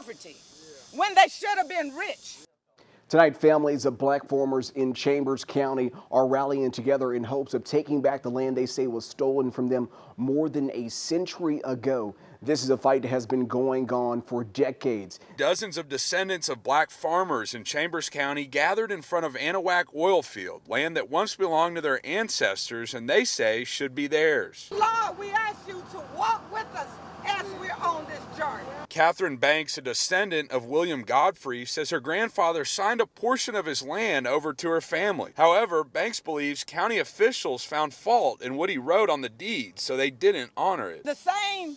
poverty when they should have been rich. Tonight, families of black farmers in Chambers County are rallying together in hopes of taking back the land they say was stolen from them more than a century ago. This is a fight that has been going on for decades. Dozens of descendants of black farmers in Chambers County gathered in front of Anahuac oil field, land that once belonged to their ancestors and they say should be theirs. Lord, we ask you to walk with us as we're on this journey. Catherine Banks, a descendant of William Godfrey, says her grandfather signed a portion of his land over to her family. However, Banks believes county officials found fault in what he wrote on the deed, so they didn't honor it. The same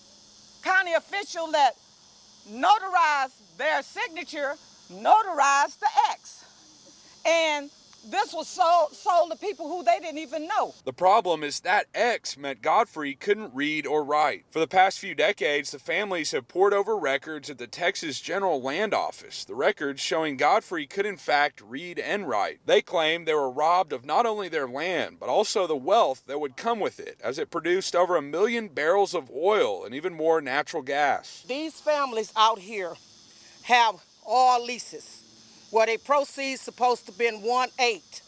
county official that notarized their signature notarized the X. And this was sold to people who they didn't even know. The problem is that X meant Godfrey couldn't read or write. For the past few decades, the families have pored over records at the Texas General Land Office, the records showing Godfrey could in fact read and write. They claim they were robbed of not only their land, but also the wealth that would come with it, as it produced over 1 million barrels of oil and even more natural gas. These families out here have oil leases where they proceeds supposed to be 1/8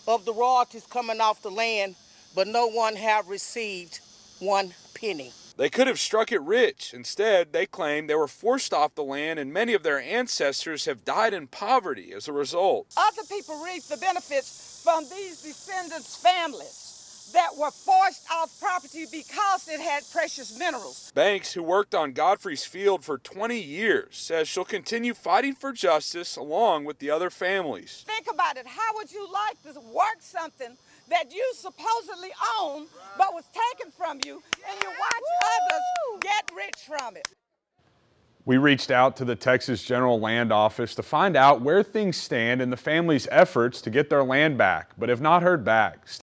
of the royalties coming off the land, but no one have received 1 penny. They could have struck it rich. Instead, they claim they were forced off the land and many of their ancestors have died in poverty as a result. Other people reap the benefits from these descendants' families that were forced off property because it had precious minerals. Banks, who worked on Godfrey's field for 20 years, says she'll continue fighting for justice along with the other families. Think about it. How would you like to work something that you supposedly own but was taken from you, and you watch others get rich from it? We reached out to the Texas General Land Office to find out where things stand in the family's efforts to get their land back, but have not heard back.